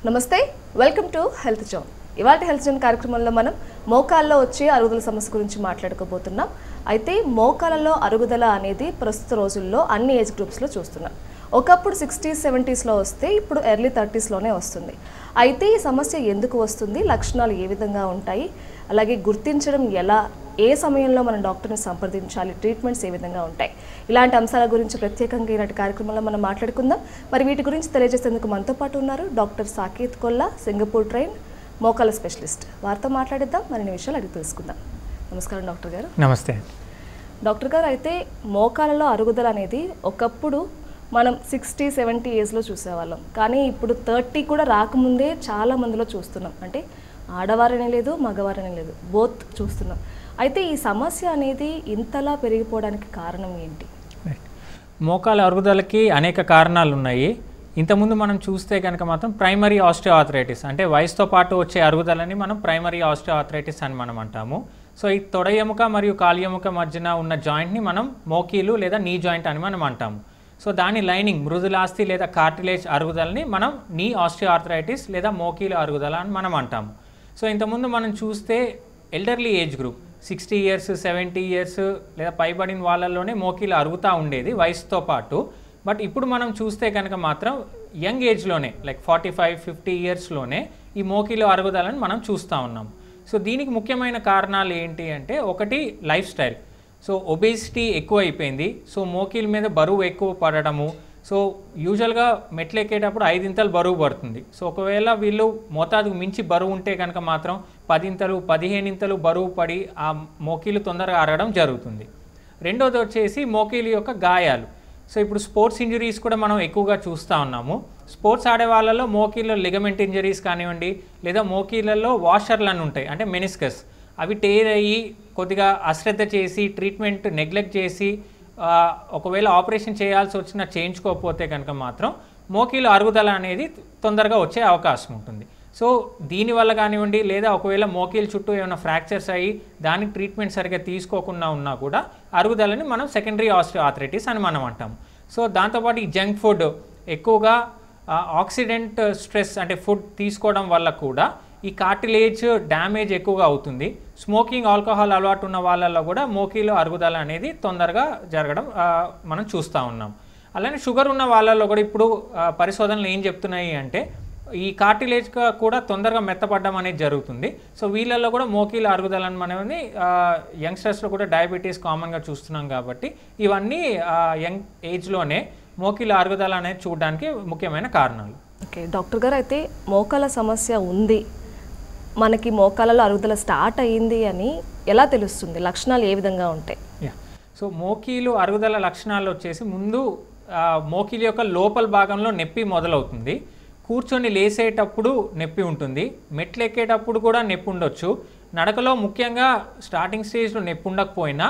నమస్తే, welcome to health zone. ఇవాళ health zone కార్యక్రమంలో మనం మోకాల్లో వచ్చే అరుగుదల సమస్య గురించి మాట్లాడుకోబోతున్నాం. అయితే మోకాలలో అరుగుదల అనేది ప్రస్తుత రోజుల్లో అన్ని ఏజ్ గ్రూప్స్లో చూస్తున్నాం. ఒకప్పుడు 60s, 70sలో వస్తే ఇప్పుడు ఎర్లీ 30sలోనే వస్తుంది. అయితే ఈ సమస్య ఎందుకు వస్తుంది, లక్షణాలు ఏ విధంగా ఉంటాయి, అలాగే గుర్తించడం ఎలా, ఏ సమయంలో మనం డాక్టర్ని సంప్రదించాలి, ట్రీట్మెంట్స్ ఏ విధంగా ఉంటాయి, ఇలాంటి అంశాల గురించి ప్రత్యేకంగా ఈనాటి కార్యక్రమంలో మనం మాట్లాడుకుందాం. మరి వీటి గురించి తెలియజేసేందుకు మనతో పాటు ఉన్నారు doctor Saket Kolla, Singapore train మోకాల స్పెషలిస్ట్. వారితో మాట్లాడిద్దాం, మరిన్ని విషయాలు అడిగి తెలుసుకుందాం. నమస్కారం డాక్టర్ గారు. నమస్తే డాక్టర్ గారు. అయితే మోకాలలో అరుగుదల అనేది ఒకప్పుడు మనం 60, 70 ఏజ్లో చూసేవాళ్ళం, కానీ ఇప్పుడు 30 కూడా రాకముందే చాలా మందిలో చూస్తున్నాం. అంటే ఆడవారనే లేదు, మగవారనే లేదు, బోత్ చూస్తున్నాం. అయితే ఈ సమస్య అనేది ఇంతలా పెరిగిపోవడానికి కారణం ఏంటి? మోకాల అరుగుదలకి అనేక కారణాలు ఉన్నాయి. ఇంతకుముందు మనం చూస్తే కనుక మాత్రం ప్రైమరీ ఆస్టియోఆర్థరైటిస్ అంటే వయసుతో పాటు వచ్చే అరుగుదలని మనం ప్రైమరీ ఆస్టియోఆర్థరైటిస్ అని మనం అంటాము. సో ఈ తొడ ఎముక మరియు కాలు ఎముక మధ్యన ఉన్న జాయింట్ని మనం మోకీలు లేదా నీ జాయింట్ అని మనం అంటాము. సో దాని లైనింగ్ మృదులాస్థి లేదా కార్టిలేజ్ అరుగుదలని మనం నీ ఆస్టియోఆర్థరైటిస్ లేదా మోకీలు అరుగుదల అని మనం అంటాము. సో ఇంతకుముందు మనం చూస్తే elderly age group 60 years, 70 years లేదా పైబడిన వాళ్ళల్లోనే మోకీలు అరుగుతూ ఉండేది వయసుతో పాటు. బట్ ఇప్పుడు మనం చూస్తే కనుక మాత్రం యంగ్ ఏజ్లోనే లైక్ 45, 50 yearsలోనే ఈ మోకీలు అరుగుదలని మనం చూస్తూ ఉన్నాం. సో దీనికి ముఖ్యమైన కారణాలు ఏంటి అంటే, ఒకటి లైఫ్ స్టైల్. సో ఒబేసిటీ ఎక్కువ అయిపోయింది. సో మోకీల మీద బరువు ఎక్కువ పడడము. సో యూజువల్గా మెట్లు ఎక్కేటప్పుడు 5 ఇంతలు బరువు పడుతుంది. సో ఒకవేళ వీళ్ళు మోతాదుకు మించి బరువు ఉంటే కనుక మాత్రం 10 ఇంతలు, 15 ఇంతలు బరువు పడి ఆ మోకీలు తొందరగా అరగడం జరుగుతుంది. రెండోది వచ్చేసి మోకీలు యొక్క గాయాలు. సో ఇప్పుడు స్పోర్ట్స్ ఇంజరీస్ కూడా మనం ఎక్కువగా చూస్తూ ఉన్నాము. స్పోర్ట్స్ ఆడే వాళ్ళలో మోకీల్లో లిగమెంట్ ఇంజరీస్ కానివ్వండి, లేదా మోకీలలో వాషర్లు అని ఉంటాయి, అంటే మెనిస్కస్, అవి టేర్ అయ్యి కొద్దిగా అశ్రద్ధ చేసి ట్రీట్మెంట్ నెగ్లెక్ట్ చేసి ఒకవేళ ఆపరేషన్ చేయాల్సి వచ్చినా చేయించుకోకపోతే కనుక మాత్రం మోకీలు అరుగుదల అనేది తొందరగా వచ్చే అవకాశం ఉంటుంది. సో దీనివల్ల కానివ్వండి, లేదా ఒకవేళ మోకీల చుట్టూ ఏమైనా ఫ్రాక్చర్స్ అయ్యి దానికి ట్రీట్మెంట్ సరిగ్గా తీసుకోకుండా ఉన్నా కూడా అరుగుదలని మనం సెకండరీ ఆస్టియోఆర్థరైటిస్ అని మనం అంటాం. సో దాంతోపాటు ఈ జంక్ ఫుడ్ ఎక్కువగా ఆక్సిడెంట్ స్ట్రెస్ అంటే ఫుడ్ తీసుకోవడం వల్ల కూడా ఈ కార్టిలేజ్ డ్యామేజ్ ఎక్కువగా అవుతుంది. స్మోకింగ్, ఆల్కహాల్ అలవాటు ఉన్న వాళ్ళల్లో కూడా మోకీలు అరుగుదల అనేది తొందరగా జరగడం మనం చూస్తూ ఉన్నాం. అలానే షుగర్ ఉన్న వాళ్ళల్లో కూడా ఇప్పుడు పరిశోధనలు ఏం చెప్తున్నాయి అంటే, ఈ కార్టిలేజ్ కూడా తొందరగా మెత్తపడడం అనేది జరుగుతుంది. సో వీళ్ళల్లో కూడా మోకీలు అరుగుదల అనేది యంగ్స్టర్స్లో కూడా డయాబెటీస్ కామన్గా చూస్తున్నాం. కాబట్టి ఇవన్నీ యంగ్ ఏజ్లోనే మోకీలు అరుగుదల అనేది చూడడానికి ముఖ్యమైన కారణాలు. ఓకే డాక్టర్ గారు, అయితే మోకాల సమస్య ఉంది, మనకి మోకాలలో అరుగుదల స్టార్ట్ అయ్యింది అని ఎలా తెలుస్తుంది? లక్షణాలు ఏ విధంగా ఉంటాయి? సో మోకీలు అరుగుదల లక్షణాలు వచ్చేసి, ముందు మోకీలు యొక్క లోపల భాగంలో నొప్పి మొదలవుతుంది. కూర్చొని లేసేటప్పుడు నొప్పి ఉంటుంది. మెట్లు ఎక్కేటప్పుడు కూడా నొప్పి ఉండొచ్చు. నడకలో ముఖ్యంగా స్టార్టింగ్ స్టేజ్లో నొప్పి ఉండకపోయినా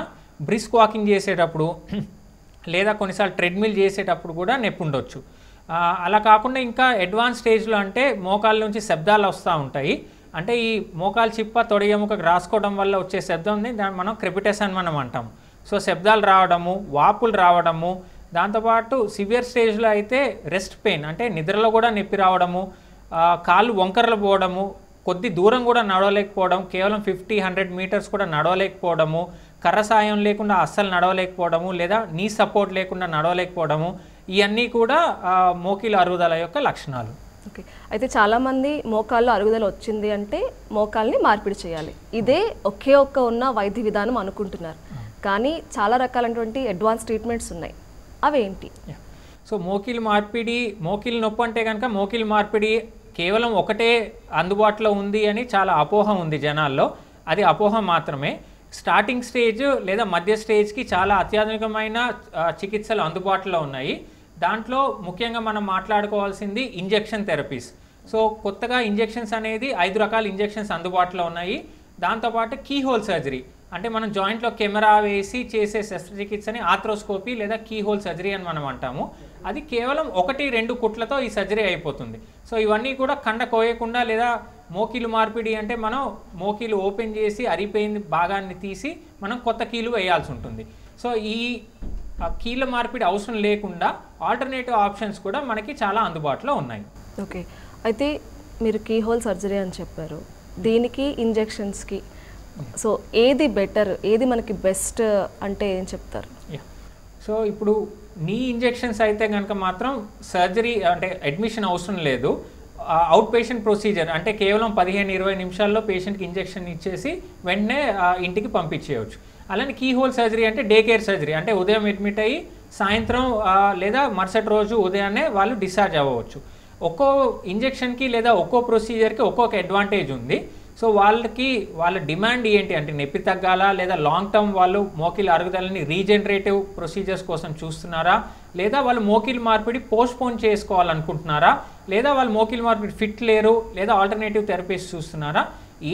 బ్రిస్క్ వాకింగ్ చేసేటప్పుడు లేదా కొన్నిసార్లు ట్రెడ్మిల్ చేసేటప్పుడు కూడా నొప్పి ఉండొచ్చు. అలా కాకుండా ఇంకా అడ్వాన్స్ స్టేజ్లో అంటే మోకాళ్ళ నుంచి శబ్దాలు వస్తూ ఉంటాయి. అంటే ఈ మోకాలు చిప్ప తొడ ఎముకకు రాసుకోవడం వల్ల వచ్చే శబ్దంని దాన్ని మనం క్రెపిటస్ అని మనం అంటాం. సో శబ్దాలు రావడము, వాపులు రావడము, దాంతోపాటు సివియర్ స్టేజ్లో అయితే రెస్ట్ పెయిన్ అంటే నిద్రలో కూడా నొప్పి రావడము, కాళ్ళు వంకరలు పోవడము, కొద్ది దూరం కూడా నడవలేకపోవడం, కేవలం 50-100 meters కూడా నడవలేకపోవడము, కర్ర సాయం లేకుండా అస్సలు నడవలేకపోవడము, లేదా నీ సపోర్ట్ లేకుండా నడవలేకపోవడము, ఇవన్నీ కూడా మోకీల అరుగుదల యొక్క లక్షణాలు. ఓకే, అయితే చాలామంది మోకాల్లో అరుగుదల వచ్చింది అంటే మోకాల్ని మార్పిడి చేయాలి, ఇదే ఒకే ఒక్క ఉన్న వైద్య విధానం అనుకుంటున్నారు. కానీ చాలా రకాలైనటువంటి అడ్వాన్స్ ట్రీట్మెంట్స్ ఉన్నాయి, అవేంటి? సో మోకీలు మార్పిడి, మోకీలు నొప్పి అంటే కనుక మోకీలు మార్పిడి కేవలం ఒకటే అందుబాటులో ఉంది అని చాలా అపోహ ఉంది జనాల్లో. అది అపోహ మాత్రమే. స్టార్టింగ్ స్టేజ్ లేదా మధ్య స్టేజ్కి చాలా అత్యాధునికమైన చికిత్సలు అందుబాటులో ఉన్నాయి. దాంట్లో ముఖ్యంగా మనం మాట్లాడుకోవాల్సింది ఇంజెక్షన్ థెరపీస్. సో కొత్తగా ఇంజెక్షన్స్ అనేది 5 రకాల ఇంజెక్షన్స్ అందుబాటులో ఉన్నాయి. దాంతోపాటు కీహోల్ సర్జరీ అంటే మనం జాయింట్లో కెమెరా వేసి చేసే శస్త్రచికిత్సని ఆర్థ్రోస్కోపీ లేదా కీహోల్ సర్జరీ అని మనం అంటాము. అది కేవలం 1-2 కుట్లతో ఈ సర్జరీ అయిపోతుంది. సో ఇవన్నీ కూడా కండ కోయకుండా, లేదా మోకీలు మార్పిడి అంటే మనం మోకీలు ఓపెన్ చేసి అరిపోయిన భాగాన్ని తీసి మనం కొత్త కీలు వేయాల్సి ఉంటుంది. సో ఈ కీళ్ళ మార్పిడి అవసరం లేకుండా ఆల్టర్నేటివ్ ఆప్షన్స్ కూడా మనకి చాలా అందుబాటులో ఉన్నాయి. ఓకే, అయితే మీరు కీ హోల్ సర్జరీ అని చెప్పారు, దీనికి ఇంజెక్షన్స్కి సో ఏది బెటర్, ఏది మనకి బెస్ట్ అంటే ఏం చెప్తారు? సో ఇప్పుడు నీ ఇంజెక్షన్స్ అయితే కనుక మాత్రం సర్జరీ అంటే అడ్మిషన్ అవసరం లేదు, అవుట్ పేషెంట్ ప్రొసీజర్, అంటే కేవలం 15-20 నిమిషాల్లో పేషెంట్కి ఇంజెక్షన్ ఇచ్చేసి వెంటనే ఇంటికి పంపించేయవచ్చు. అలానే కీ హోల్ సర్జరీ అంటే డే కేర్ సర్జరీ, అంటే ఉదయం అడ్మిట్ అయ్యి సాయంత్రం లేదా మరుసటి రోజు ఉదయాన్నే వాళ్ళు డిశ్చార్జ్ అవ్వవచ్చు. ఒక్కో ఇంజెక్షన్కి లేదా ఒక్కో ప్రొసీజర్కి ఒక్కొక్క అడ్వాంటేజ్ ఉంది. సో వాళ్ళ డిమాండ్ ఏంటి అంటే నొప్పి తగ్గాలా, లేదా లాంగ్ టర్మ్ వాళ్ళు మోకిల్ అరుగుదలని రీజనరేటివ్ ప్రొసీజర్స్ కోసం చూస్తున్నారా, లేదా వాళ్ళు మోకిల్ మార్పిడి పోస్ట్పోన్ చేసుకోవాలనుకుంటున్నారా, లేదా వాళ్ళు మోకిల్ మార్పిడి ఫిట్ లేరు, లేదా ఆల్టర్నేటివ్ థెరపీస్ చూస్తున్నారా,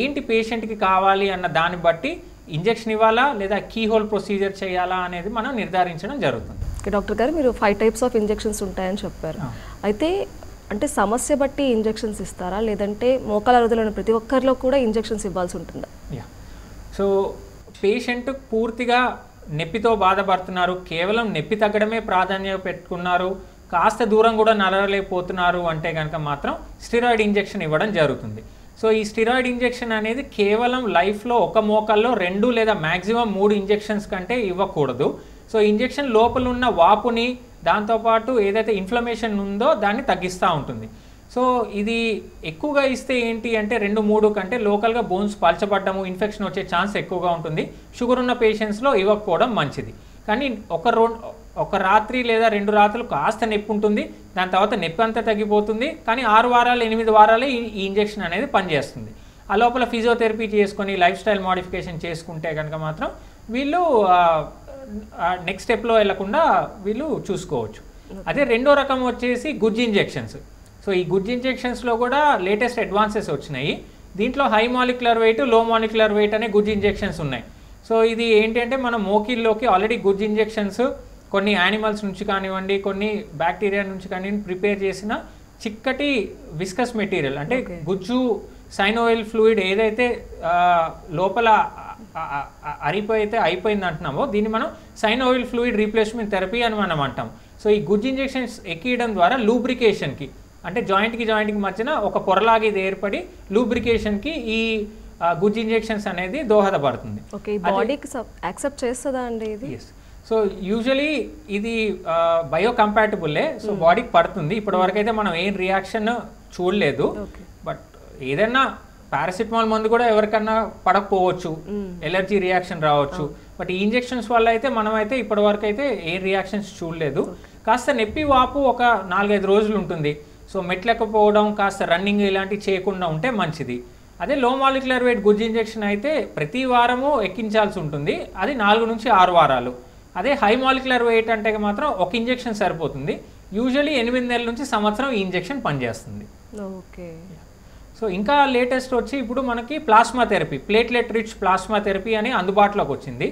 ఏంటి పేషెంట్కి కావాలి అన్న దాన్ని బట్టి ఇంజెక్షన్ ఇవ్వాలా లేదా కీ హోల్ ప్రొసీజర్ చేయాలా అనేది మనం నిర్ధారించడం జరుగుతుంది. డాక్టర్ గారు, మీరు 5 టైప్స్ ఆఫ్ ఇంజెక్షన్స్ ఉంటాయని చెప్పారు. అయితే అంటే సమస్య బట్టి ఇంజెక్షన్స్ ఇస్తారా, లేదంటే మోకాల అరుగుదల ప్రతి ఒక్కరిలో కూడా ఇంజెక్షన్స్ ఇవ్వాల్సి ఉంటుందా? సో పేషెంట్ పూర్తిగా నొప్పితో బాధపడుతున్నారు, కేవలం నొప్పి తగ్గడమే ప్రాధాన్యత పెట్టుకున్నారు, కాస్త దూరం కూడా నడవలేకపోతున్నారు అంటే కనుక మాత్రం స్టెరాయిడ్ ఇంజెక్షన్ ఇవ్వడం జరుగుతుంది. సో ఈ స్టెరాయిడ్ ఇంజెక్షన్ అనేది కేవలం లైఫ్లో ఒక మోకాల్లో 2 లేదా మ్యాక్సిమం 3 ఇంజెక్షన్స్ కంటే ఇవ్వకూడదు. సో ఇంజెక్షన్ లోపల ఉన్న వాపుని, దాంతోపాటు ఏదైతే ఇన్ఫ్లమేషన్ ఉందో దాన్ని తగ్గిస్తూ ఉంటుంది. సో ఇది ఎక్కువగా ఇస్తే ఏంటి అంటే 2-3 కంటే లోకల్గా బోన్స్ పలచబడ్డము, ఇన్ఫెక్షన్ వచ్చే ఛాన్స్ ఎక్కువగా ఉంటుంది. షుగర్ ఉన్న పేషెంట్స్లో ఇవ్వకపోవడం మంచిది. కానీ ఒక రాత్రి లేదా 2 రాత్రులు కాస్త నొప్పి ఉంటుంది, దాని తర్వాత నొప్పి అంతా తగ్గిపోతుంది, కానీ 6 వారాలు 8 వారాలే ఈ ఇంజెక్షన్ అనేది పనిచేస్తుంది. ఆ లోపల ఫిజియోథెరపీ చేసుకొని లైఫ్ స్టైల్ మోడిఫికేషన్ చేసుకుంటే కనుక మాత్రం వీళ్ళు నెక్స్ట్ స్టెప్లో వెళ్లకుండా వీళ్ళు చూసుకోవచ్చు. అదే రెండో రకం వచ్చేసి గుడ్జ్ ఇంజెక్షన్స్. సో ఈ గుడ్జ్ ఇంజెక్షన్స్లో కూడా లేటెస్ట్ అడ్వాన్సెస్ వచ్చినాయి. దీంట్లో హై మాలిక్యులర్ వెయిట్, లో మాలిక్యులర్ వెయిట్ అనే గుడ్జ్ ఇంజెక్షన్స్ ఉన్నాయి. సో ఇది ఏంటంటే మన మోకిల్లోకి ఆల్రెడీ గుడ్జ్ ఇంజెక్షన్స్ కొన్ని యానిమల్స్ నుంచి కానివ్వండి, కొన్ని బ్యాక్టీరియా నుంచి కానివ్వండి ప్రిపేర్ చేసిన చిక్కటి విస్కస్ మెటీరియల్, అంటే గుజ్జు సైనోయిల్ ఫ్లూయిడ్ ఏదైతే లోపల అయిపోయింది అంటున్నామో దీన్ని మనం సైనోయిల్ ఫ్లూయిడ్ రీప్లేస్మెంట్ థెరపీ అని మనం అంటాం. సో ఈ గుడ్జ్ ఇంజెక్షన్స్ ఎక్కియడం ద్వారా లూబ్రికేషన్కి, అంటే జాయింట్కి మధ్యన ఒక పొరలాగా ఇది ఏర్పడి లూబ్రికేషన్కి ఈ గుడ్జ్ ఇంజెక్షన్స్ అనేది దోహదపడుతుంది. బాడీకి యాక్సెప్ట్ చేస్తుందా అండి ఇది? సో యూజువలీ ఇది బయోకంపాటబుల్లే, సో బాడీకి పడుతుంది. ఇప్పటివరకు అయితే మనం ఏం రియాక్షన్ చూడలేదు. బట్ ఏదైనా పారాసిటమాల్ మందు కూడా ఎవరికన్నా పడకపోవచ్చు, ఎలర్జీ రియాక్షన్ రావచ్చు. బట్ ఈ ఇంజెక్షన్స్ వల్ల అయితే మనమైతే ఇప్పటివరకు అయితే ఏ రియాక్షన్స్ చూడలేదు. కాస్త నొప్పి వాపు ఒక 4-5 రోజులు ఉంటుంది. సో మెట్లకపోవడం, కాస్త రన్నింగ్ ఇలాంటివి చేయకుండా ఉంటే మంచిది. అదే లో మాలిక్యులర్ వెయిట్ గుడ్జ్ ఇంజెక్షన్ అయితే ప్రతి వారము ఎక్కించాల్సి ఉంటుంది, అది 4 నుంచి 6 వారాలు. అదే హై మాలిక్యులర్ వెయిట్ అంటే మాత్రం ఒక ఇంజెక్షన్ సరిపోతుంది. యూజువల్లీ 8 నెలల నుంచి సంవత్సరం ఈ ఇంజెక్షన్ పనిచేస్తుంది. ఓకే. సో ఇంకా లేటెస్ట్ వచ్చి ఇప్పుడు మనకి plasma therapy, platelet rich plasma therapy అని అందుబాటులోకి వచ్చింది.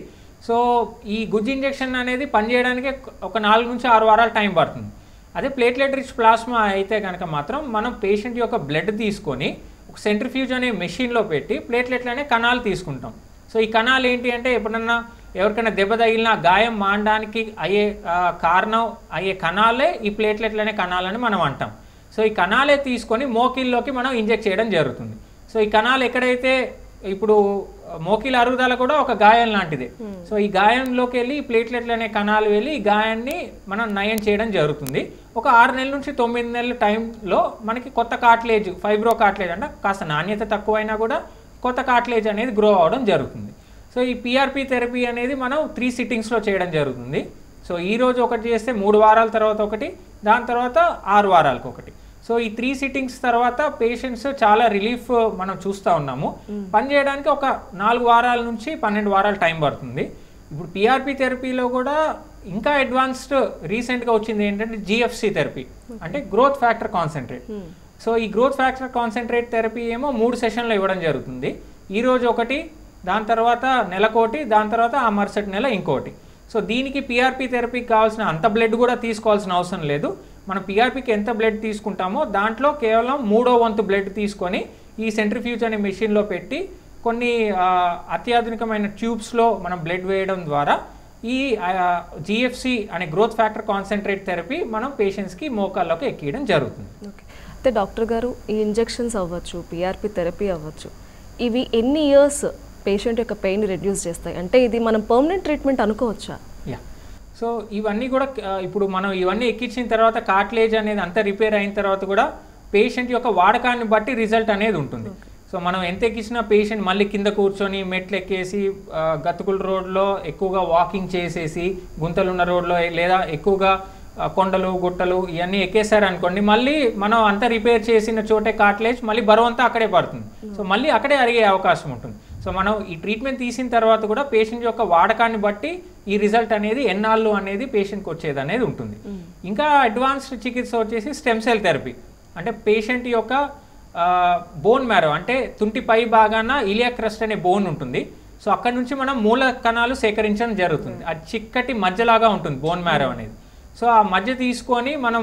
సో ఈ గుడ్జ్ ఇంజెక్షన్ అనేది పనిచేయడానికి ఒక 4 నుంచి 6 వారాలు టైం పడుతుంది. అదే ప్లేట్లెట్ రిచ్ ప్లాస్మా అయితే కనుక మాత్రం మనం పేషెంట్ యొక్క బ్లడ్ తీసుకొని ఒక సెంట్రిఫ్యూజ్ అనే మెషిన్లో పెట్టి ప్లేట్లెట్లు అనే కణాలు తీసుకుంటాం. సో ఈ కణాలు ఏంటి అంటే ఎప్పుడన్నా ఎవరికైనా దెబ్బ తగిలినా గాయం మానడానికి కారణం అయ్యే కణాలే ఈ ప్లేట్లెట్లు అనే కణాలని మనం అంటాం. సో ఈ కణాలే తీసుకొని మోకిల్లోకి మనం ఇంజెక్ట్ చేయడం జరుగుతుంది. సో ఈ కణాలు ఎక్కడైతే ఇప్పుడు మోకిల్ అరుగుదల కూడా ఒక గాయం లాంటిదే. సో ఈ గాయంలోకి వెళ్ళి ఈ ప్లేట్లెట్లు అనే కణాలు వెళ్ళి ఈ గాయాన్ని మనం నయం చేయడం జరుగుతుంది. ఒక 6 నెలల నుంచి 9 నెలల టైంలో మనకి కొత్త కార్ట్లేజ్, ఫైబ్రో కార్ట్లేజ్ అంటే కాస్త నాణ్యత తక్కువైనా కూడా కొత్త కార్ట్లేజ్ అనేది గ్రో అవడం జరుగుతుంది. సో ఈ పిఆర్పి థెరపీ అనేది మనం 3 సిట్టింగ్స్లో చేయడం జరుగుతుంది. సో ఈరోజు ఒకటి చేస్తే 3 వారాల తర్వాత ఒకటి, దాని తర్వాత 6 వారాలకు ఒకటి. సో ఈ 3 సిట్టింగ్స్ తర్వాత పేషెంట్స్ చాలా రిలీఫ్ మనం చూస్తూ ఉన్నాము. పనిచేయడానికి ఒక 4 వారాల నుంచి 12 వారాల టైం పడుతుంది. ఇప్పుడు పిఆర్పి థెరపీలో కూడా ఇంకా అడ్వాన్స్డ్ రీసెంట్గా వచ్చింది ఏంటంటే జిఎఫ్సి థెరపీ, అంటే గ్రోత్ ఫ్యాక్టర్ కాన్సన్ట్రేట్. సో ఈ గ్రోత్ ఫ్యాక్టర్ కాన్సన్ట్రేట్ థెరపీ ఏమో 3 సెషన్లు ఇవ్వడం జరుగుతుంది. ఈరోజు ఒకటి, దాని తర్వాత నెలకోటి, దాని తర్వాత ఆ మరుసటి నెల ఇంకోటి. సో దీనికి పిఆర్పి థెరపీకి కావాల్సిన అంత బ్లడ్ కూడా తీసుకోవాల్సిన అవసరం లేదు. మనం పిఆర్పికి ఎంత బ్లడ్ తీసుకుంటామో దాంట్లో కేవలం 1/3 వంతు బ్లడ్ తీసుకొని ఈ సెంట్రిఫ్యూజ్ అనే మెషిన్లో పెట్టి కొన్ని అత్యాధునికమైన ట్యూబ్స్లో మనం బ్లడ్ వేయడం ద్వారా ఈ జిఎఫ్సి అనే గ్రోత్ ఫ్యాక్టర్ కాన్సన్ట్రేట్ థెరపీ మనం పేషెంట్స్కి మోకాల్లోకి ఎక్కియడం జరుగుతుంది. అయితే డాక్టర్ గారు ఈ ఇంజెక్షన్స్ అవ్వచ్చు, పిఆర్పి థెరపీ అవ్వచ్చు, ఇవి ఎన్ని ఇయర్స్ పేషెంట్ యొక్క పెయిన్ రెడ్యూస్ చేస్తాయి? అంటే ఇది మనం పర్మనెంట్ ట్రీట్మెంట్ అనుకోవచ్చా? యా, సో ఇవన్నీ కూడా ఇప్పుడు మనం ఇవన్నీ ఎక్కించిన తర్వాత కార్టిలేజ్ అనేది అంతా రిపేర్ అయిన తర్వాత కూడా పేషెంట్ యొక్క వాడకాన్ని బట్టి రిజల్ట్ అనేది ఉంటుంది. సో మనం ఎంత ఎక్కించినా పేషెంట్ మళ్ళీ కింద కూర్చొని మెట్లు ఎక్కేసి గతుకుల రోడ్లో ఎక్కువగా వాకింగ్ చేసేసి గుంతలున్న రోడ్లో లేదా ఎక్కువగా కొండలు గుట్టలు ఇవన్నీ ఎక్కేసారు అనుకోండి, మళ్ళీ మనం అంతా రిపేర్ చేసిన చోటే కార్టిలేజ్ మళ్ళీ బరువు అంతా అక్కడే పడుతుంది. సో మళ్ళీ అక్కడే అరిగే అవకాశం ఉంటుంది. సో మనం ఈ ట్రీట్మెంట్ తీసిన తర్వాత కూడా పేషెంట్ యొక్క వాడకాన్ని బట్టి ఈ రిజల్ట్ అనేది ఎన్నాళ్ళు అనేది పేషెంట్కి వచ్చేది అనేది ఉంటుంది. ఇంకా అడ్వాన్స్డ్ చికిత్స వచ్చేసి స్టెమ్ సెల్ థెరపీ. అంటే పేషెంట్ యొక్క బోన్ మ్యారో అంటే తుంటి పై భాగాన ఇలియాక్ క్రస్ట్ అనే బోన్ ఉంటుంది. సో అక్కడ నుంచి మనం మూల కణాలు సేకరించడం జరుగుతుంది. అది చిక్కటి మధ్యలాగా ఉంటుంది బోన్ మ్యారో అనేది. సో ఆ మధ్య తీసుకొని మనం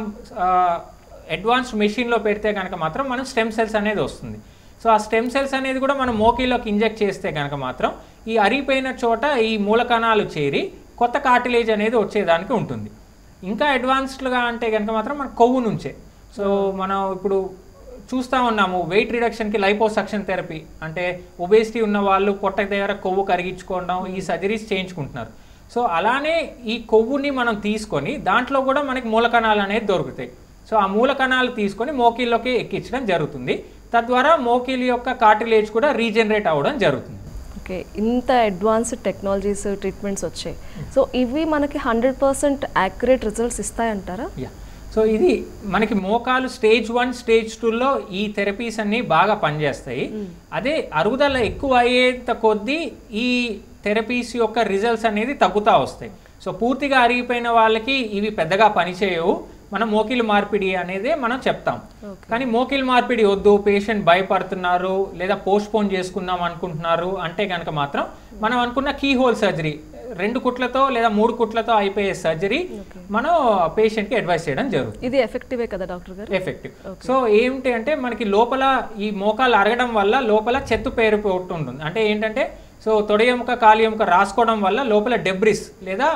అడ్వాన్స్డ్ మెషిన్లో పెడితే కనుక మాత్రం మనం స్టెమ్ సెల్స్ అనేది వస్తుంది. సో ఆ స్టెమ్ సెల్స్ అనేది కూడా మనం మోకీలోకి ఇంజెక్ట్ చేస్తే కనుక మాత్రం ఈ అరిగిపోయిన చోట ఈ మూల కణాలు చేరి కొత్త కార్టిలేజ్ అనేది వచ్చేదానికి ఉంటుంది. ఇంకా అడ్వాన్స్డ్గా అంటే కనుక మాత్రం మన కొవ్వు నుంచే. సో మనం ఇప్పుడు చూస్తూ ఉన్నాము వెయిట్ రిడక్షన్కి లైపోసక్షన్ థెరపీ, అంటే ఒబేసిటీ ఉన్న వాళ్ళు పొట్ట దగ్గర కొవ్వు కరిగించుకోవడం, ఈ సర్జరీస్ చేయించుకుంటున్నారు. సో అలానే ఈ కొవ్వుని మనం తీసుకొని దాంట్లో కూడా మనకి మూల కణాలు అనేది దొరుకుతాయి. సో ఆ మూల కణాలు తీసుకొని మోకీల్లోకి ఎక్కించడం జరుగుతుంది. తద్వారా మోకీల్ యొక్క కార్టిలేజ్ కూడా రీజనరేట్ అవ్వడం జరుగుతుంది. ఓకే, ఇంత అడ్వాన్స్డ్ టెక్నాలజీస్ ట్రీట్మెంట్స్ వచ్చాయి. సో ఇవి మనకి 100% యాక్యురేట్ రిజల్ట్స్ ఇస్తాయంటారా? యా, సో ఇది మనకి మోకాలు స్టేజ్ 1 స్టేజ్ 2లో ఈ థెరపీస్ అన్నీ బాగా పనిచేస్తాయి. అదే అరుగుదల ఎక్కువ అయ్యేంత కొద్దీ ఈ థెరపీస్ యొక్క రిజల్ట్స్ అనేది తగ్గుతూ వస్తాయి. సో పూర్తిగా అరిగిపోయిన వాళ్ళకి ఇవి పెద్దగా పనిచేయవు. మనం మోకిల్ మార్పిడి అనేది మనం చెప్తాం. కానీ మోకిల్ మార్పిడి వద్దు, పేషెంట్ భయపడుతున్నారు లేదా పోస్ట్పోన్ చేసుకుందాం అనుకుంటున్నారు అంటే కనుక మాత్రం మనం అనుకున్న కీ హోల్ సర్జరీ 2 కుట్లతో లేదా 3 కుట్లతో అయిపోయే సర్జరీ మనం పేషెంట్కి అడ్వైస్ చేయడం జరుగుతుంది. ఇది ఎఫెక్టివే కదా డాక్టర్ గారు? ఎఫెక్టివ్. సో ఏంటి అంటే మనకి లోపల ఈ మోకాలు అరగడం వల్ల లోపల చెత్త పేరుపోతూ ఉంటుంది. అంటే ఏంటంటే సో తొడ ఎముక కాలి ఎముక రాసుకోవడం వల్ల లోపల డెబ్రిస్ లేదా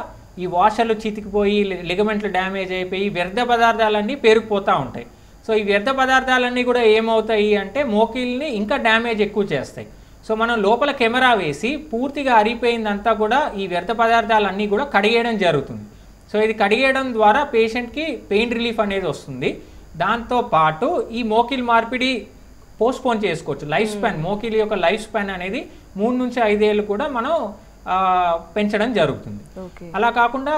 ఈ వాషర్లు చితికిపోయి లిగమెంట్లు డ్యామేజ్ అయిపోయి వ్యర్థ పదార్థాలన్నీ పేరుకుపోతూ ఉంటాయి. సో ఈ వ్యర్థ పదార్థాలన్నీ కూడా ఏమవుతాయి అంటే మోకిల్ని ఇంకా డ్యామేజ్ ఎక్కువ చేస్తాయి. సో మనం లోపల కెమెరా వేసి పూర్తిగా అరిగిపోయిందంతా కూడా ఈ వ్యర్థ పదార్థాలన్నీ కూడా కడిగేయడం జరుగుతుంది. సో ఇది కడిగేయడం ద్వారా పేషెంట్కి పెయిన్ రిలీఫ్ అనేది వస్తుంది. దాంతోపాటు ఈ మోకిల్ మార్పిడి పోస్ట్పోన్ చేసుకోవచ్చు. లైఫ్ స్పాన్, మోకిల్ యొక్క లైఫ్ స్పాన్ అనేది 3 నుంచి 5 ఏళ్ళు కూడా మనం పెంచడం జరుగుతుంది. అలా కాకుండా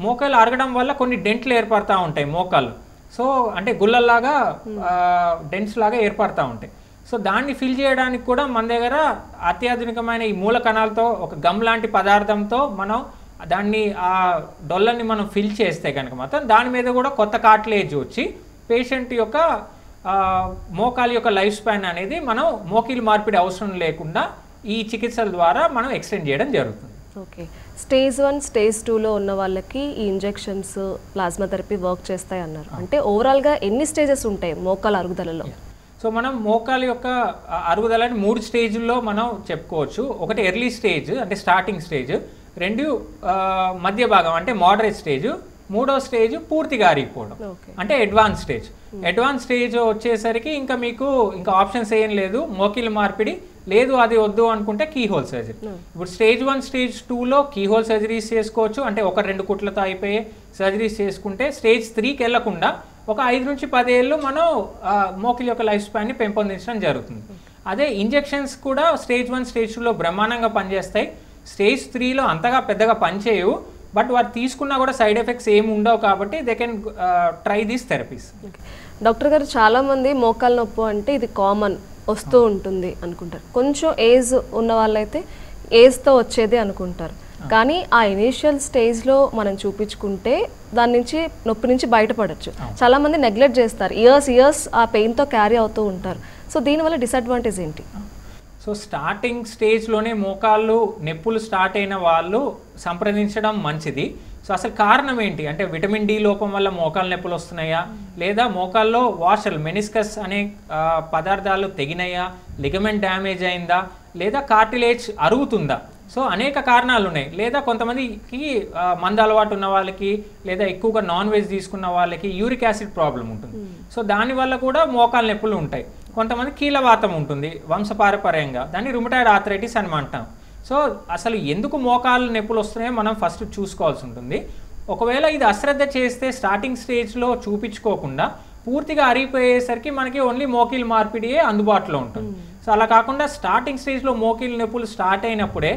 మోకాలు అరగడం వల్ల కొన్ని డెంట్లు ఏర్పడతా ఉంటాయి మోకాళ్ళు. సో అంటే గుల్లల్లాగా డెంట్స్ లాగా ఏర్పడతా ఉంటాయి. సో దాన్ని ఫిల్ చేయడానికి కూడా మన దగ్గర అత్యాధునికమైన ఈ మూల కణాలతో ఒక గమ్ లాంటి పదార్థంతో మనం దాన్ని ఆ డొల్లని మనం ఫిల్ చేస్తే కనుక మాత్రం దాని మీద కూడా కొత్త కార్టిలేజ్ వచ్చి పేషెంట్ యొక్క మోకాలు యొక్క లైఫ్ స్పాన్ అనేది మనం మోకిల్ మార్పిడి అవసరం లేకుండా ఈ చికిత్సల ద్వారా మనం ఎక్స్టెండ్ చేయడం జరుగుతుంది. ఓకే, స్టేజ్ 1 స్టేజ్ 2లో ఉన్న వాళ్ళకి ఈ ఇంజెక్షన్స్ ప్లాస్మా థెరపీ వర్క్ చేస్తాయి అన్నారు. అంటే ఓవరాల్గా ఎన్ని స్టేజెస్ ఉంటాయి మోకాల అరుగుదలలో? సో మనం మోకాలు యొక్క అరుగుదలని 3 స్టేజ్ల్లో మనం చెప్పుకోవచ్చు. ఒకటి ఎర్లీ స్టేజ్ అంటే స్టార్టింగ్ స్టేజ్, 2 మధ్య భాగం అంటే మోడరేట్ స్టేజ్, 3వ స్టేజ్ పూర్తిగా అరిగిపోవడం అంటే అడ్వాన్స్ స్టేజ్. అడ్వాన్స్ స్టేజ్ వచ్చేసరికి ఇంకా మీకు ఇంకా ఆప్షన్స్ ఏం లేదు, మోకిల్ మార్పిడి లేదు, అది వద్దు అనుకుంటే కీ హోల్ సర్జరీ. ఇప్పుడు స్టేజ్ 1 స్టేజ్ 2లో కీ హోల్ సర్జరీస్ చేసుకోవచ్చు, అంటే 1-2 కుట్లతో అయిపోయే సర్జరీస్ చేసుకుంటే స్టేజ్ 3కి వెళ్లకుండా ఒక 5 నుంచి 10 ఏళ్ళు మనం మోకిల్ యొక్క లైఫ్ స్పాన్ని పెంపొందించడం జరుగుతుంది. అదే ఇంజెక్షన్స్ కూడా స్టేజ్ 1 స్టేజ్ 2లో బ్రహ్మాండంగా పనిచేస్తాయి. స్టేజ్ 3లో అంతగా పెద్దగా పనిచేయవు, బట్ వారు తీసుకున్నా కూడా సైడ్ ఎఫెక్ట్స్ ఏమి ఉండవు కాబట్టి they can try these therapies. Doctor గారు, చాలామంది మోకాలు నొప్పి అంటే ఇది కామన్ వస్తూ ఉంటుంది అనుకుంటారు. కొంచెం ఏజ్ ఉన్న వాళ్ళైతే ఏజ్తో వచ్చేది అనుకుంటారు. కానీ ఆ ఇనీషియల్ స్టేజ్లో మనం చూపించుకుంటే దాని నుంచి నొప్పి నుంచి బయటపడచ్చు. చాలామంది నెగ్లెక్ట్ చేస్తారు, ఇయర్స్ ఆ పెయిన్తో క్యారీ అవుతూ ఉంటారు. సో దీనివల్ల డిసడ్వాంటేజ్ ఏంటి? సో స్టార్టింగ్ స్టేజ్లోనే మోకాళ్ళు నొప్పులు స్టార్ట్ అయిన వాళ్ళు సంప్రదించడం మంచిది. సో అసలు కారణం ఏంటి అంటే విటమిన్ డి లోపం వల్ల మోకాలు నొప్పులు వస్తున్నాయా, లేదా మోకాల్లో వాషర్లు మెనిస్కస్ అనే పదార్థాలు తెగినాయా, లిగమెంట్ డ్యామేజ్ అయిందా, లేదా కార్టిలేజ్ అరుగుతుందా. సో అనేక కారణాలు ఉన్నాయి. లేదా కొంతమందికి మందు అలవాటు ఉన్న వాళ్ళకి, లేదా ఎక్కువగా నాన్ వెజ్ తీసుకున్న వాళ్ళకి యూరిక్ యాసిడ్ ప్రాబ్లం ఉంటుంది. సో దానివల్ల కూడా మోకాలు నొప్పులు ఉంటాయి. కొంతమంది కీలవాతం ఉంటుంది వంశపారపర్యంగా, దాన్ని రుమటాయిడ్ ఆర్థరైటిస్ అని అంటాం. సో అసలు ఎందుకు మోకాలు నొప్పులు వస్తున్నాయో మనం ఫస్ట్ చూసుకోవాల్సి ఉంటుంది. ఒకవేళ ఇది అశ్రద్ధ చేస్తే స్టార్టింగ్ స్టేజ్లో చూపించుకోకుండా పూర్తిగా అరిగిపోయేసరికి మనకి ఓన్లీ మోకీలు మార్పిడియే అందుబాటులో ఉంటుంది. సో అలా కాకుండా స్టార్టింగ్ స్టేజ్లో మోకీలు నొప్పులు స్టార్ట్ అయినప్పుడే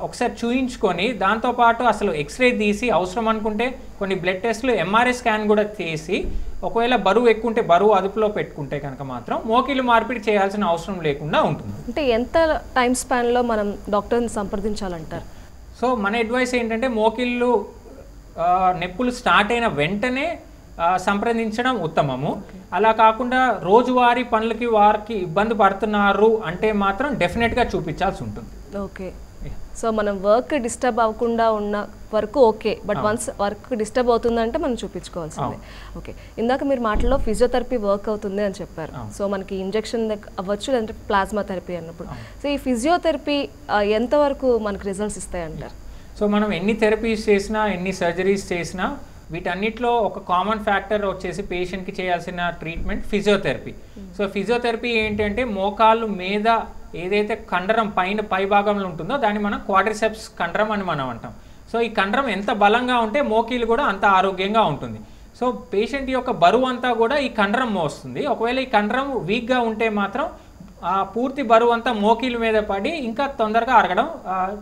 ఒకసారి చూయించుకొని దాంతోపాటు అసలు ఎక్స్రే తీసి అవసరం అనుకుంటే కొన్ని బ్లడ్ టెస్ట్లు, ఎంఆర్ఐ స్కాన్ కూడా తీసి ఒకవేళ బరువు ఎక్కువ ఉంటే బరువు అదుపులో పెట్టుకుంటే కనుక మాత్రం మోకీలు మార్పిడి చేయాల్సిన అవసరం లేకుండా ఉంటుంది. అంటే ఎంత టైం స్పాన్లో మనం డాక్టర్ని సంప్రదించాలంటారు? సో మన అడ్వైస్ ఏంటంటే మోకీళ్ళు నొప్పులు స్టార్ట్ అయిన వెంటనే సంప్రదించడం ఉత్తమము. అలా కాకుండా రోజువారీ పనులకి వారికి ఇబ్బంది పడుతున్నారు అంటే మాత్రం డెఫినెట్గా చూపించాల్సి ఉంటుంది. ఓకే. సో మనం వర్క్ డిస్టర్బ్ అవ్వకుండా ఉన్న వరకు okay, but once work disturb అవుతుందంటే మనం చూపించుకోవాల్సిందే. ఓకే. ఇందాక మీరు మాటల్లో ఫిజియోథెరపీ వర్క్ అవుతుంది అని చెప్పారు. సో మనకి ఇంజెక్షన్ అవ్వచ్చు, లేదంటే ప్లాస్మా థెరపీ అన్నప్పుడు. సో ఈ ఫిజియోథెరపీ ఎంతవరకు మనకు రిజల్ట్స్ ఇస్తాయి అంటారు? సో మనం ఎన్ని థెరపీస్ చేసినా, ఎన్ని సర్జరీస్ చేసినా వీటన్నిటిలో ఒక కామన్ ఫ్యాక్టర్ వచ్చేసి పేషెంట్కి చేయాల్సిన ట్రీట్మెంట్ ఫిజియోథెరపీ. సో ఫిజియోథెరపీ ఏంటంటే మోకాలు మీద ఏదైతే కండరం పై భాగంలో ఉంటుందో దాన్ని మనం క్వాడ్రిసెప్స్ కండరం అని మనం అంటాం. సో ఈ కండరం ఎంత బలంగా ఉంటే మోకీలు కూడా అంత ఆరోగ్యంగా ఉంటుంది. సో పేషెంట్ యొక్క బరువు అంతా కూడా ఈ కండరం మోస్తుంది. ఒకవేళ ఈ కండరం వీక్గా ఉంటే మాత్రం పూర్తి బరువు అంతా మోకీల మీద పడి ఇంకా తొందరగా అరగడం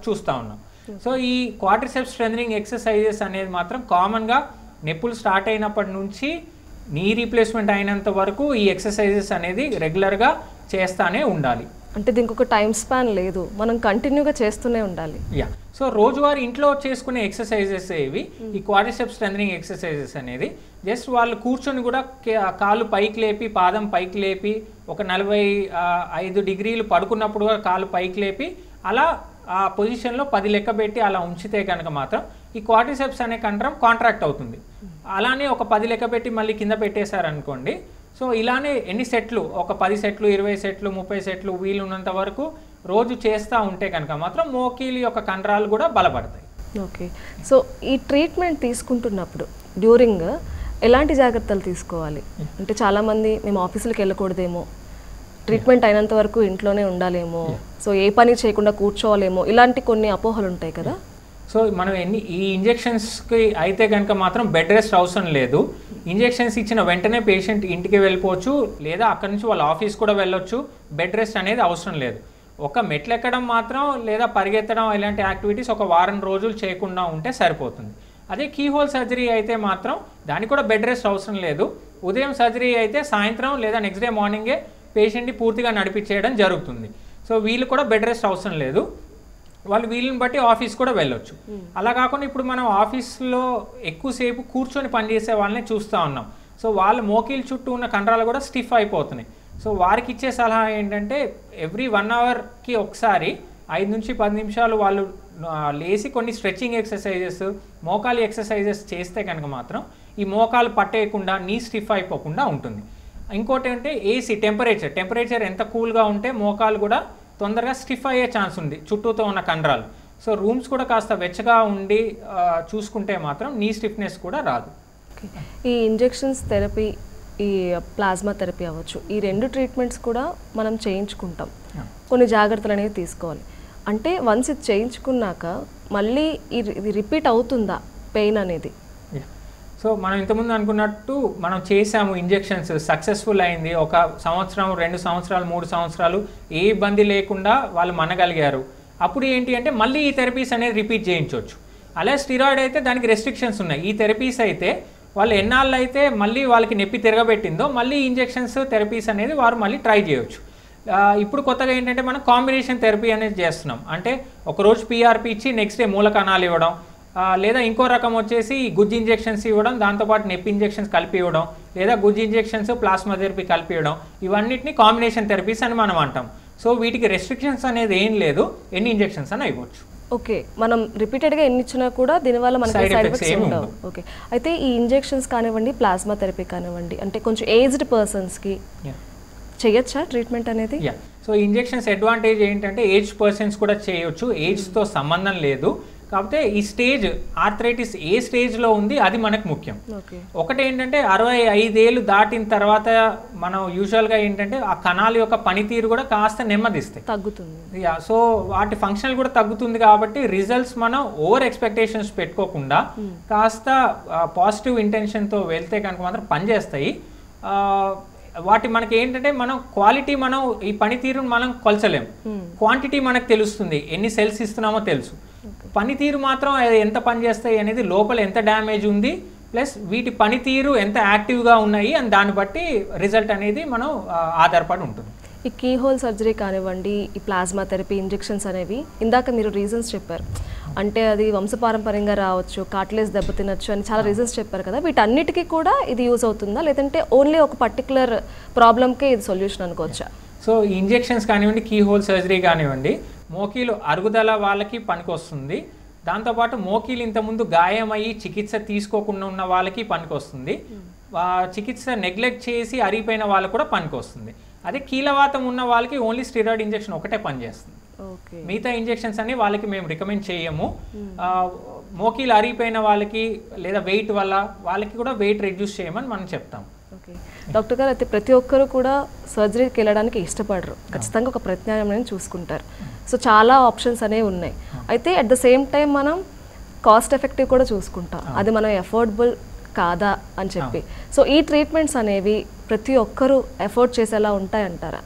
చూస్తూ ఉన్నాం. సో ఈ క్వాడ్రిసెప్స్ స్ట్రెంథనింగ్ ఎక్సర్సైజెస్ అనేది మాత్రం కామన్గా నొప్పులు స్టార్ట్ అయినప్పటి నుంచి నీ రీప్లేస్మెంట్ అయినంత వరకు ఈ ఎక్సర్సైజెస్ అనేది రెగ్యులర్గా చేస్తానే ఉండాలి. అంటే దీనికి ఒక టైం స్పాన్ లేదు, మనం కంటిన్యూగా చేస్తూనే ఉండాలి. సో రోజువారీ ఇంట్లో చేసుకునే ఎక్సర్సైజెస్ ఏవి ఈ క్వాడ్రిసెప్స్ స్ట్రెంథనింగ్ ఎక్సర్సైజెస్ అనేది జస్ట్ వాళ్ళు కూర్చొని కూడా కాలు పైకి లేపి, పాదం పైకి లేపి, ఒక 45 డిగ్రీలు పడుకున్నప్పుడు కాలు పైకి లేపి అలా ఆ పొజిషన్లో 10 లెక్క పెట్టి అలా ఉంచితే కనుక మాత్రం ఈ క్వాడ్రిసెప్స్ అనే కండరం కాంట్రాక్ట్ అవుతుంది. అలానే ఒక 10 లెక్క పెట్టి మళ్ళీ కింద పెట్టేశారనుకోండి. సో ఇలానే ఎన్ని సెట్లు, ఒక 10 సెట్లు, 20 సెట్లు, 30 సెట్లు వీలు ఉన్నంత వరకు రోజు చేస్తూ ఉంటే కనుక మాత్రం మోకీలు యొక్క కండరాలు కూడా బలపడతాయి. ఓకే. సో ఈ ట్రీట్మెంట్ తీసుకుంటున్నప్పుడు డ్యూరింగ్ ఎలాంటి జాగ్రత్తలు తీసుకోవాలి? అంటే చాలామంది మేము ఆఫీసులకు వెళ్ళకూడదేమో, ట్రీట్మెంట్ అయినంత వరకు ఇంట్లోనే ఉండాలేమో, సో ఏ పని చేయకుండా కూర్చోవాలేమో, ఇలాంటి కొన్ని అపోహలు ఉంటాయి కదా. సో మనం ఈ ఇంజెక్షన్స్కి అయితే కనుక మాత్రం బెడ్ రెస్ట్ అవసరం లేదు. ఇంజెక్షన్స్ ఇచ్చిన వెంటనే పేషెంట్ ఇంటికి వెళ్ళిపోవచ్చు, లేదా అక్కడి నుంచి వాళ్ళ ఆఫీస్ కూడా వెళ్ళొచ్చు. బెడ్ రెస్ట్ అనేది అవసరం లేదు. ఒక మెట్లు ఎక్కడం మాత్రం లేదా పరిగెత్తడం ఇలాంటి యాక్టివిటీస్ ఒక వారం రోజులు చేయకుండా ఉంటే సరిపోతుంది. అదే కీహోల్ సర్జరీ అయితే మాత్రం దానికి కూడా బెడ్ రెస్ట్ అవసరం లేదు. ఉదయం సర్జరీ అయితే సాయంత్రం లేదా నెక్స్ట్ డే మార్నింగే పేషెంట్ని పూర్తిగా నడిపించేయడం జరుగుతుంది. సో వీళ్ళు కూడా బెడ్ రెస్ట్ అవసరం లేదు, వాళ్ళు వీళ్ళని బట్టి ఆఫీస్ కూడా వెళ్ళొచ్చు. అలా కాకుండా ఇప్పుడు మనం ఆఫీస్లో ఎక్కువసేపు కూర్చొని పనిచేసే వాళ్ళని చూస్తూ ఉన్నాం. సో వాళ్ళ మోకీల చుట్టూ ఉన్న కండరాలు కూడా స్టిఫ్ అయిపోతున్నాయి. సో వారికి ఇచ్చే సలహా ఏంటంటే ఎవ్రీ 1 అవర్కి ఒకసారి 5 నుంచి 10 నిమిషాలు వాళ్ళు లేచి కొన్ని స్ట్రెచ్చింగ్ ఎక్సర్సైజెస్, మోకాలు ఎక్సర్సైజెస్ చేస్తే కనుక మాత్రం ఈ మోకాలు పట్టేయకుండా, నీ స్టిఫ్ అయిపోకుండా ఉంటుంది. ఇంకోటి అంటే ఏసీ టెంపరేచర్ ఎంత కూల్గా ఉంటే మోకాలు కూడా తొందరగా స్టిఫ్ అయ్యే ఛాన్స్ ఉంది చుట్టూతో ఉన్న కండరాలు. సో రూమ్స్ కూడా కాస్త వెచ్చగా ఉండి చూసుకుంటే మాత్రం నీ స్టిఫ్నెస్ కూడా రాదు. ఈ ఇంజెక్షన్స్ థెరపీ, ఈ ప్లాస్మా థెరపీ అవ్వచ్చు, ఈ 2 ట్రీట్మెంట్స్ కూడా మనం చేయించుకుంటాం. కొన్ని జాగ్రత్తలు అనేవి తీసుకోవాలి. అంటే వన్స్ ఇది చేయించుకున్నాక మళ్ళీ ఇది రిపీట్ అవుతుందా పెయిన్ అనేది? సో మనం ఇంతకుముందు అనుకున్నట్టు మనం చేసాము ఇంజెక్షన్స్, సక్సెస్ఫుల్ అయింది, 1 సంవత్సరం, 2 సంవత్సరాలు, 3 సంవత్సరాలు ఏ ఇబ్బంది లేకుండా వాళ్ళు మనగలిగారు. అప్పుడు ఏంటి అంటే మళ్ళీ ఈ థెరపీస్ అనేది రిపీట్ చేయించవచ్చు. అలా స్టిరాయిడ్ అయితే దానికి రెస్ట్రిక్షన్స్ ఉన్నాయి. ఈ థెరపీస్ అయితే వాళ్ళు ఎన్నాళ్ళు అయితే మళ్ళీ వాళ్ళకి నొప్పి తిరగబెట్టిందో మళ్ళీ ఇంజెక్షన్స్ థెరపీస్ అనేది వారు మళ్ళీ ట్రై చేయవచ్చు. ఇప్పుడు కొత్తగా ఏంటంటే మనం కాంబినేషన్ థెరపీ అనేది చేస్తున్నాం. అంటే ఒకరోజు పీఆర్పీ ఇచ్చి నెక్స్ట్ డే మూల కణాలు ఇవ్వడం, లేదా ఇంకో రకం వచ్చేసి గుజ్జు ఇంజెక్షన్స్ ఇవ్వడం, దాంతోపాటు నొప్పి ఇంజెక్షన్స్ కలిపి ఇవ్వడం, లేదా గుజ్జు ఇంజెక్షన్స్ ప్లాస్మా థెరపీ కలిపి ఇవ్వడం, ఇవన్నిటిని కాంబినేషన్ థెరపీస్ అని మనం అంటాం. సో వీటికి రెస్ట్రిక్షన్స్ అనేది ఏం లేదు, ఎన్ని ఇంజెక్షన్స్ అని ఇవ్వచ్చు. ఓకే. మనం రిపీటెడ్గా ఎన్ని ఇచ్చినా కూడా దీనివల్ల మనకి సైడ్ ఎఫెక్ట్స్ ఉండవు. ఓకే. అయితే ఈ ఇంజెక్షన్స్ కానివ్వండి, ప్లాస్మా థెరపీ కానివ్వండి, అంటే కొంచెం ఏజ్డ్ పర్సన్స్కి చేయొచ్చా ట్రీట్మెంట్ అనేది? సో సో ఇంజెక్షన్స్ అడ్వాంటేజ్ ఏంటంటే ఏజ్ పర్సన్స్ కూడా చేయొచ్చు, ఏజ్తో సంబంధం లేదు. కాకపోతే ఈ స్టేజ్ ఆర్థరైటిస్ ఏ స్టేజ్లో ఉంది అది మనకు ముఖ్యం. ఒకటి ఏంటంటే 65 ఏళ్ళు దాటిన తర్వాత మనం యూజువల్గా ఏంటంటే ఆ కణాల యొక్క పనితీరు కూడా కాస్త నెమ్మదిస్తాయి, తగ్గుతుంది. సో వాటి ఫంక్షన్ కూడా తగ్గుతుంది. కాబట్టి రిజల్ట్స్ మనం ఓవర్ ఎక్స్పెక్టేషన్స్ పెట్టుకోకుండా కాస్త పాజిటివ్ ఇంటెన్షన్తో వెళ్తే కనుక మాత్రం పనిచేస్తాయి. వాటి మనకి ఏంటంటే మనం క్వాలిటీ మనం ఈ పనితీరును మనం కొలచలేం, క్వాంటిటీ మనకు తెలుస్తుంది, ఎన్ని సెల్స్ ఇస్తున్నామో తెలుసు. పనితీరు మాత్రం ఎంత పనిచేస్తాయి అనేది, లోపల ఎంత డ్యామేజ్ ఉంది ప్లస్ వీటి పనితీరు ఎంత యాక్టివ్గా ఉన్నాయి అని దాన్ని బట్టి రిజల్ట్ అనేది మనం ఆధారపడి ఉంటుంది. ఈ కీ హోల్ సర్జరీ కానివ్వండి, ఈ ప్లాస్మా థెరపీ, ఇంజెక్షన్స్ అనేవి ఇందాక మీరు రీజన్స్ చెప్పారు, అంటే అది వంశపారంపర్యంగా రావచ్చు, కార్టిలేజ్ దెబ్బతినచ్చు అని చాలా రీజన్స్ చెప్పారు కదా. వీటన్నిటికీ కూడా ఇది యూజ్ అవుతుందా, లేదంటే ఓన్లీ ఒక పర్టికులర్ ప్రాబ్లమ్కే ఇది సొల్యూషన్ అనుకోవచ్చా? సో ఇంజెక్షన్స్ కానివ్వండి, కీ హోల్ సర్జరీ కానివ్వండి, మోకీలు అరుగుదల వాళ్ళకి పనికొస్తుంది. దాంతోపాటు మోకీలు ఇంతకుముందు గాయమయ్యి చికిత్స తీసుకోకుండా ఉన్న వాళ్ళకి పనికొస్తుంది. చికిత్స నెగ్లెక్ట్ చేసి అరిగిపోయిన వాళ్ళకి కూడా పనికొస్తుంది. అదే కీలవాతం ఉన్న వాళ్ళకి ఓన్లీ స్టెరాయిడ్ ఇంజెక్షన్ ఒకటే పనిచేస్తుంది. మిగతా ఇంజెక్షన్స్ అన్ని వాళ్ళకి మేము రికమెండ్ చేయము. మోకీలు అరిగిపోయిన వాళ్ళకి లేదా వెయిట్ వల్ల వాళ్ళకి కూడా వెయిట్ రెడ్యూస్ చేయమని మనం చెప్తాం. ఓకే డాక్టర్ గారు, అయితే ప్రతి ఒక్కరు కూడా సర్జరీకి వెళ్ళడానికి ఇష్టపడరు, ఖచ్చితంగా ఒక ప్రత్యామ్నాయం చూసుకుంటారు. సో చాలా ఆప్షన్స్ అనేవి ఉన్నాయి. అయితే అట్ ద సేమ్ టైం మనం కాస్ట్ ఎఫెక్టివ్ కూడా చూసుకుంటాం, అది మనం ఎఫోర్డబుల్ కాదా అని చెప్పి. సో ఈ ట్రీట్మెంట్స్ అనేవి ప్రతి ఒక్కరూ ఎఫోర్డ్ చేసేలా ఉంటాయంటారా?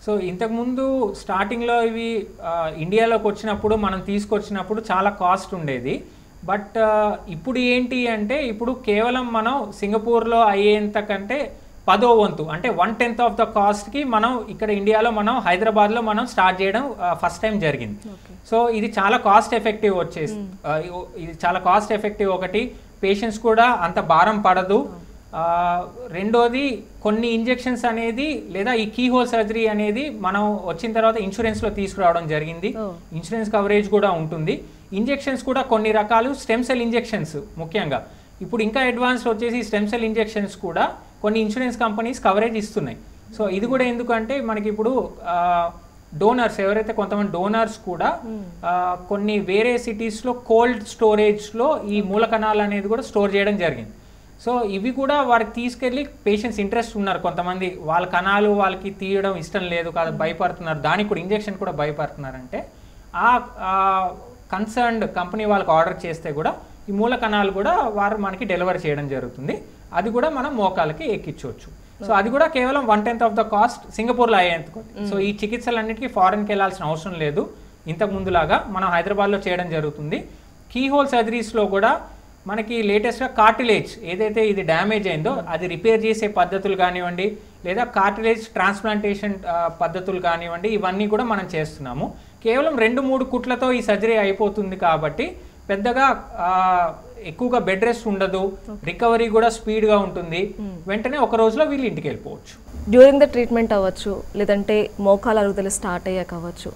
సో ఇంతకుముందు స్టార్టింగ్లో ఇవి ఇండియాలోకి వచ్చినప్పుడు మనం తీసుకొచ్చినప్పుడు చాలా కాస్ట్ ఉండేది. బట్ ఇప్పుడు ఏంటి అంటే ఇప్పుడు కేవలం మనం సింగపూర్లో అయ్యేంత కంటే 10వ వంతు అంటే 1/10 ఆఫ్ ద కాస్ట్కి మనం ఇక్కడ ఇండియాలో మనం హైదరాబాద్లో మనం స్టార్ట్ చేయడం ఫస్ట్ టైం జరిగింది. సో ఇది చాలా కాస్ట్ ఎఫెక్టివ్ వచ్చేసి ఇది చాలా కాస్ట్ ఎఫెక్టివ్. ఒకటి, పేషెంట్స్ కూడా అంత భారం పడదు. రెండోది, కొన్ని ఇంజెక్షన్స్ అనేది లేదా ఈ కీ హోల్ సర్జరీ అనేది మనం వచ్చిన తర్వాత ఇన్సూరెన్స్లో తీసుకురావడం జరిగింది. ఇన్సూరెన్స్ కవరేజ్ కూడా ఉంటుంది. ఇంజెక్షన్స్ కూడా కొన్ని రకాలు స్టెమ్ సెల్ ఇంజెక్షన్స్ ముఖ్యంగా ఇప్పుడు ఇంకా అడ్వాన్స్ వచ్చేసి స్టెమ్ సెల్ ఇంజెక్షన్స్ కూడా కొన్ని ఇన్సూరెన్స్ కంపెనీస్ కవరేజ్ ఇస్తున్నాయి. సో ఇది కూడా ఎందుకంటే మనకి ఇప్పుడు డోనర్స్ ఎవరైతే కొంతమంది డోనర్స్ కూడా కొన్ని వేరే సిటీస్లో కోల్డ్ స్టోరేజ్లో ఈ మూలకణాలు అనేది కూడా స్టోర్ చేయడం జరిగింది. సో ఇవి కూడా వారికి తీసుకెళ్ళి పేషెంట్స్ ఇంట్రెస్ట్ ఉన్నారు, కొంతమంది వాళ్ళ కణాలు వాళ్ళకి తీయడం ఇష్టం లేదు కాదు భయపడుతున్నారు, దానికి కూడా ఇంజెక్షన్ కూడా భయపడుతున్నారంటే ఆ కన్సర్న్డ్ కంపెనీ వాళ్ళకి ఆర్డర్ చేస్తే కూడా ఈ మూల కణాలు కూడా వారు మనకి డెలివరీ చేయడం జరుగుతుంది. అది కూడా మనం మోకాలకి ఎక్కించవచ్చు. సో అది కూడా కేవలం 1/10 ఆఫ్ ద కాస్ట్ సింగపూర్లో అయ్యేంత. సో ఈ చికిత్సలన్నిటికీ ఫారెన్కి వెళ్ళాల్సిన అవసరం లేదు, ఇంతకు ముందులాగా మనం హైదరాబాద్లో చేయడం జరుగుతుంది. కీ హోల్ సర్జరీస్లో కూడా మనకి లేటెస్ట్గా కార్టిలేజ్ ఏదైతే ఇది డ్యామేజ్ అయిందో అది రిపేర్ చేసే పద్ధతులు కానివ్వండి, లేదా కార్టిలేజ్ ట్రాన్స్ప్లాంటేషన్ పద్ధతులు కానివ్వండి, ఇవన్నీ కూడా మనం చేస్తున్నాము. కేవలం 2-3 కుట్లతో ఈ సర్జరీ అయిపోతుంది కాబట్టి పెద్దగా ఎక్కువగా బెడ్ రెస్ట్ ఉండదు, రికవరీ కూడా స్పీడ్గా ఉంటుంది. వెంటనే ఒక రోజులో వీళ్ళు ఇంటికి వెళ్ళిపోవచ్చు. డ్యూరింగ్ ద ట్రీట్మెంట్ అవ్వచ్చు, లేదంటే మోకాల అరుగుదల స్టార్ట్ అయ్యాక అవ్వచ్చు.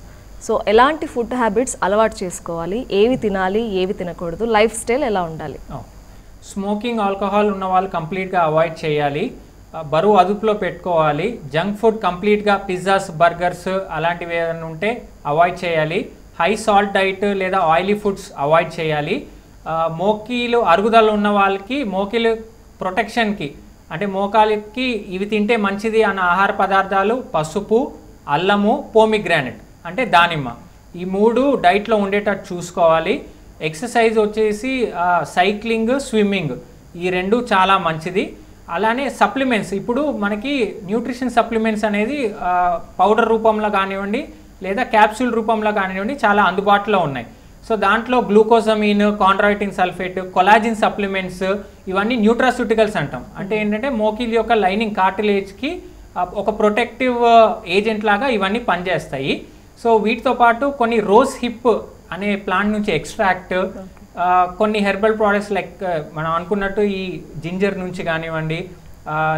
సో ఎలాంటి ఫుడ్ హ్యాబిట్స్ అలవాటు చేసుకోవాలి, ఏవి తినాలి ఏవి తినకూడదు, లైఫ్ స్టైల్ ఎలా ఉండాలి? స్మోకింగ్, ఆల్కహాల్ ఉన్న వాళ్ళు కంప్లీట్గా అవాయిడ్ చేయాలి, బరువు అదుపులో పెట్టుకోవాలి. జంక్ ఫుడ్ కంప్లీట్గా పిజ్జాస్, బర్గర్స్ అలాంటివి ఏదైనా ఉంటే అవాయిడ్ చేయాలి. హై సాల్ట్ డైట్ లేదా ఆయిలీ ఫుడ్స్ అవాయిడ్ చేయాలి. మోకీలు అరుగుదల ఉన్న వాళ్ళకి మోకీలు ప్రొటెక్షన్కి అంటే మోకాలికి ఇవి తింటే మంచిది అన్న ఆహార పదార్థాలు పసుపు, అల్లము, పోమిగ్రానెట్ అంటే దానిమ్మ, ఈ 3 డైట్లో ఉండేటట్టు చూసుకోవాలి. ఎక్సర్సైజ్ వచ్చేసి సైక్లింగ్, స్విమ్మింగ్ ఈ 2 చాలా మంచిది. అలానే సప్లిమెంట్స్, ఇప్పుడు మనకి న్యూట్రిషన్ సప్లిమెంట్స్ అనేది పౌడర్ రూపంలో కానివ్వండి లేదా క్యాప్సూల్ రూపంలో కానివ్వండి చాలా అందుబాటులో ఉన్నాయి. సో దాంట్లో గ్లూకోజమీన్, కాండ్రాయిటిన్ సల్ఫేట్, కొలాజిన్ సప్లిమెంట్స్ ఇవన్నీ న్యూట్రాస్యూటికల్స్ అంటాం. అంటే ఏంటంటే మోకిల్ యొక్క లైనింగ్ కార్టిలేజ్కి ఒక ప్రొటెక్టివ్ ఏజెంట్ లాగా ఇవన్నీ పనిచేస్తాయి. సో వీటితో పాటు కొన్ని రోజ్ హిప్ అనే ప్లాంట్ నుంచి ఎక్స్ట్రాక్ట్, కొన్ని హెర్బల్ ప్రోడక్ట్స్ లైక్ మనం అనుకున్నట్టు ఈ జింజర్ నుంచి కానివ్వండి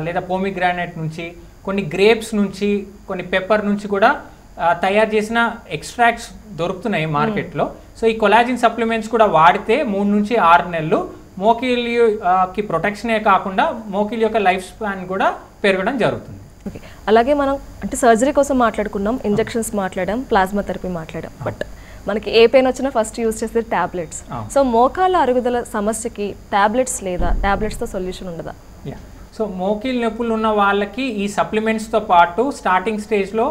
లేదా పోమిగ్రానైట్ నుంచి, కొన్ని గ్రేప్స్ నుంచి, కొన్ని పెప్పర్ నుంచి కూడా తయారు చేసిన ఎక్స్ట్రాక్ట్స్ దొరుకుతున్నాయి మార్కెట్లో. సో ఈ కొలాజిన్ సప్లిమెంట్స్ కూడా వాడితే 3 నుంచి 6 నెలలు మోకిల్కి ప్రొటెక్షనే కాకుండా మోకిల్ యొక్క లైఫ్ స్పాన్ కూడా పెరగడం జరుగుతుంది. ఓకే, అలాగే మనం అంటే సర్జరీ కోసం మాట్లాడుకున్నాం, ఇంజెక్షన్స్ మాట్లాడాం, ప్లాస్మా థెరపీ మాట్లాడాం. బట్ మనకి ఏ పెయిన్ వచ్చినా ఫస్ట్ యూజ్ చేసేది టాబ్లెట్స్. సో మోకాళ్ళ అరుగుదల సమస్యకి టాబ్లెట్స్ లేదా టాబ్లెట్స్తో సొల్యూషన్ ఉండదా? సో మోకాళ్ళ నొప్పులు ఉన్న వాళ్ళకి ఈ సప్లిమెంట్స్తో పాటు స్టార్టింగ్ స్టేజ్లో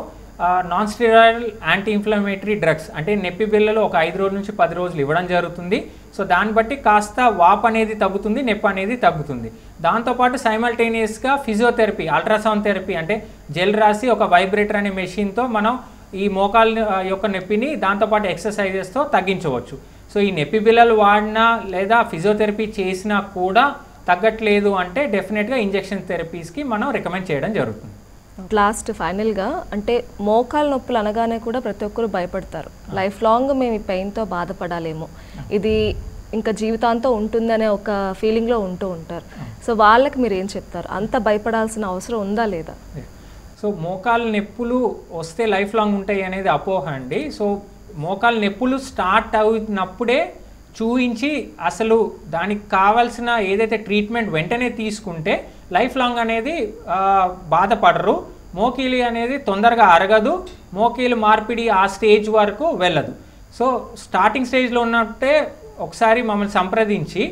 non steroid anti inflammatory drugs అంటే నొప్పి బిళ్ళలు ఒక 5 రోజుల నుంచి 10 రోజులు ఇవ్వడం జరుగుతుంది. సో దాన్ని బట్టి కాస్త వాపు అనేది తగ్గుతుంది, నొప్పి అనేది తగ్గుతుంది. దాంతోపాటు సైమల్టేనియస్గా ఫిజియోథెరపీ, అల్ట్రాసౌండ్ థెరపీ అంటే జెల్ రాసి ఒక వైబ్రేటర్ అనే మెషిన్తో మనం ఈ మోకాళ్ళ యొక్క నొప్పిని దాంతోపాటు ఎక్సర్సైజెస్తో తగ్గించవచ్చు. సో ఈ నొప్పి బిళ్ళలు వాడినా లేదా ఫిజియోథెరపీ చేసినా కూడా తగ్గట్లేదు అంటే డెఫినెట్గా ఇంజెక్షన్ థెరపీస్కి మనం రికమెండ్ చేయడం జరుగుతుంది. లాస్ట్ ఫైనల్గా అంటే మోకాళ్ళ నొప్పులు అనగానే కూడా ప్రతి ఒక్కరు భయపడతారు. లైఫ్ లాంగ్ మేము ఈ పెయిన్తో బాధపడాలేమో, ఇది ఇంకా జీవితాంతం ఉంటుందనే ఒక ఫీలింగ్లో ఉంటూ ఉంటారు. సో వాళ్ళకి మీరు ఏం చెప్తారు? అంత భయపడాల్సిన అవసరం ఉందా లేదా? సో మోకాళ్ళ నొప్పులు వస్తే లైఫ్ లాంగ్ ఉంటాయి అనేది అపోహ అండి. సో మోకాళ్ళ నొప్పులు స్టార్ట్ అవుతున్నప్పుడే చూయించి అసలు దానికి కావాల్సిన ఏదైతే ట్రీట్మెంట్ వెంటనే తీసుకుంటే లైఫ్ లాంగ్ అనేది బాధపడరు. మోకీలు అనేది తొందరగా అరగదు, మోకీలు మార్పిడి ఆ స్టేజ్ వరకు వెళ్ళదు. సో స్టార్టింగ్ స్టేజ్లో ఉన్నట్టే ఒకసారి మమ్మల్ని సంప్రదించి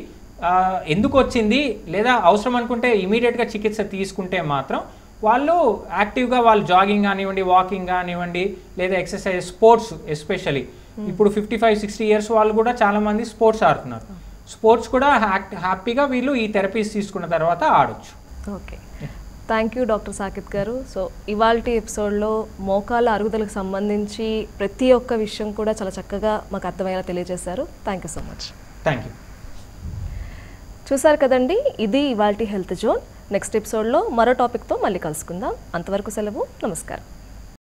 ఎందుకు వచ్చింది లేదా అవసరం అనుకుంటే ఇమీడియట్గా చికిత్స తీసుకుంటే మాత్రం వాళ్ళు యాక్టివ్గా వాళ్ళు జాగింగ్ కానివ్వండి, వాకింగ్ కానివ్వండి, లేదా ఎక్సర్సైజ్, స్పోర్ట్స్ ఎస్పెషలీ ఇప్పుడు 55-60 ఇయర్స్ వాళ్ళు కూడా చాలామంది స్పోర్ట్స్ ఆడుతున్నారు. స్పోర్ట్స్ కూడా హ్యాపీగా వీళ్ళు ఈ థెరపీస్ తీసుకున్న తర్వాత ఆడొచ్చు. Okay, thank you doctor Sakith గారు. సో ఇవాల్టి ఎపిసోడ్లో మోకాళ్ళ అరుగుదలకు సంబంధించి ప్రతి ఒక్క విషయం కూడా చాలా చక్కగా మాకు అర్థమయ్యేలా తెలియజేశారు. Thank you so much. Thank you. చూసారు కదండి, ఇది ఇవాల్టి హెల్త్ జోన్. నెక్స్ట్ ఎపిసోడ్లో మరో టాపిక్తో మళ్ళీ కలుసుకుందాం. అంతవరకు సెలవు, నమస్కారం.